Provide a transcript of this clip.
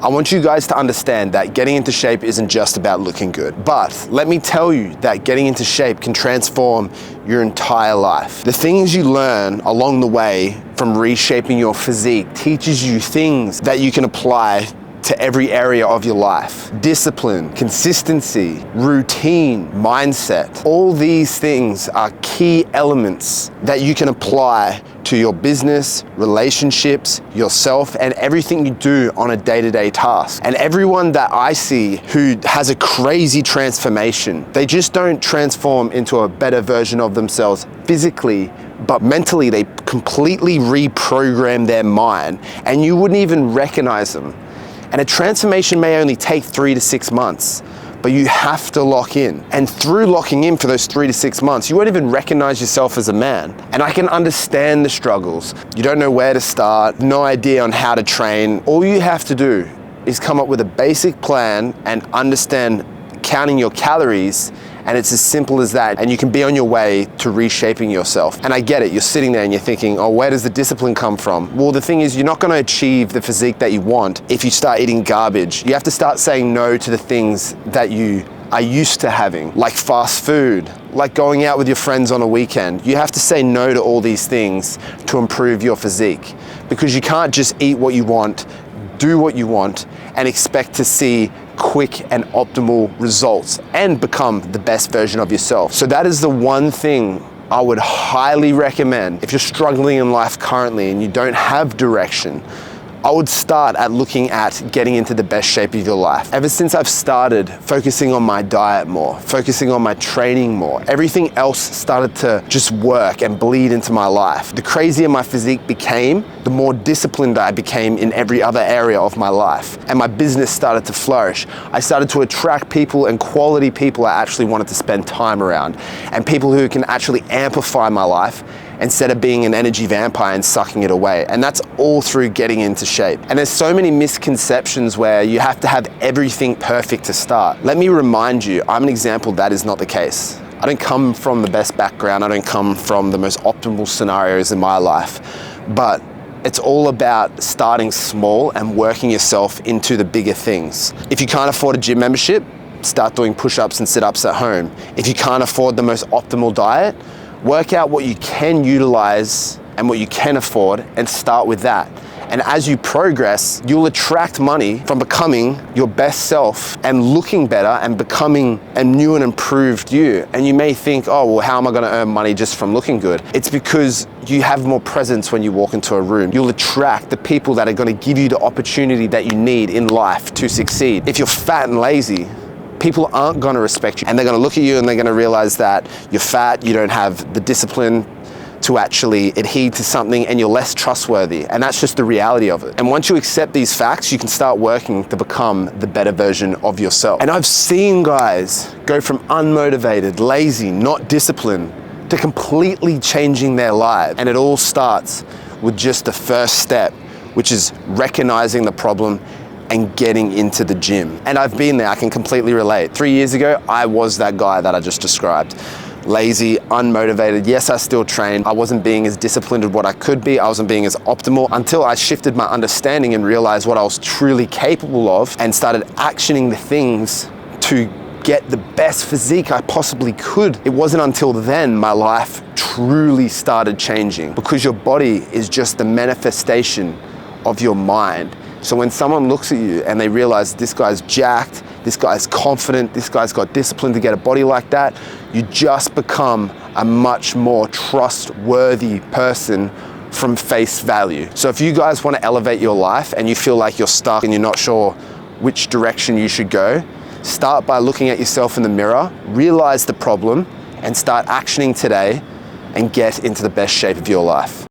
I want you guys to understand that getting into shape isn't just about looking good. But let me tell you that getting into shape can transform your entire life. The things you learn along the way from reshaping your physique teaches you things that you can apply to every area of your life. Discipline, consistency, routine, mindset. All these things are key elements that you can apply to your business, relationships, yourself, and everything you do on a day-to-day task. And everyone that I see who has a crazy transformation, they just don't transform into a better version of themselves physically, but mentally they completely reprogram their mind and you wouldn't even recognize them. And a transformation may only take 3 to 6 months, but you have to lock in. And through locking in for those 3 to 6 months, you won't even recognize yourself as a man. And I can understand the struggles. You don't know where to start, no idea on how to train. All you have to do is come up with a basic plan and understand counting your calories, and it's as simple as that. And you can be on your way to reshaping yourself. And I get it, you're sitting there and you're thinking, oh, where does the discipline come from? Well, the thing is, you're not gonna achieve the physique that you want if you start eating garbage. You have to start saying no to the things that you are used to having, like fast food, like going out with your friends on a weekend. You have to say no to all these things to improve your physique, because you can't just eat what you want, do what you want, and expect to see quick and optimal results and become the best version of yourself. So that is the one thing I would highly recommend. If you're struggling in life currently and you don't have direction, I would start at looking at getting into the best shape of your life. Ever since I've started focusing on my diet more, focusing on my training more, everything else started to just work and bleed into my life. The crazier my physique became, the more disciplined I became in every other area of my life. And my business started to flourish. I started to attract people and quality people I actually wanted to spend time around, and people who can actually amplify my life instead of being an energy vampire and sucking it away. And that's all through getting into shape. And there's so many misconceptions where you have to have everything perfect to start. Let me remind you, I'm an example that is not the case. I don't come from the best background. I don't come from the most optimal scenarios in my life, but it's all about starting small and working yourself into the bigger things. If you can't afford a gym membership, start doing push-ups and sit-ups at home. If you can't afford the most optimal diet, work out what you can utilize and what you can afford and start with that. And as you progress, you'll attract money from becoming your best self and looking better and becoming a new and improved you. And you may think, oh, well, how am I gonna earn money just from looking good? It's because you have more presence when you walk into a room. You'll attract the people that are gonna give you the opportunity that you need in life to succeed. If you're fat and lazy, people aren't gonna respect you, and they're gonna look at you and they're gonna realize that you're fat, you don't have the discipline to actually adhere to something, and you're less trustworthy. And that's just the reality of it. And once you accept these facts, you can start working to become the better version of yourself. And I've seen guys go from unmotivated, lazy, not disciplined, to completely changing their lives. And it all starts with just the first step, which is recognizing the problem and getting into the gym. And I've been there, I can completely relate. 3 years ago, I was that guy that I just described. Lazy, unmotivated. Yes, I still trained. I wasn't being as disciplined as what I could be. I wasn't being as optimal until I shifted my understanding and realized what I was truly capable of and started actioning the things to get the best physique I possibly could. It wasn't until then my life truly started changing, because your body is just the manifestation of your mind. So when someone looks at you and they realize this guy's jacked, this guy's confident, this guy's got discipline to get a body like that, you just become a much more trustworthy person from face value. So if you guys want to elevate your life and you feel like you're stuck and you're not sure which direction you should go, start by looking at yourself in the mirror, realize the problem, and start actioning today and get into the best shape of your life.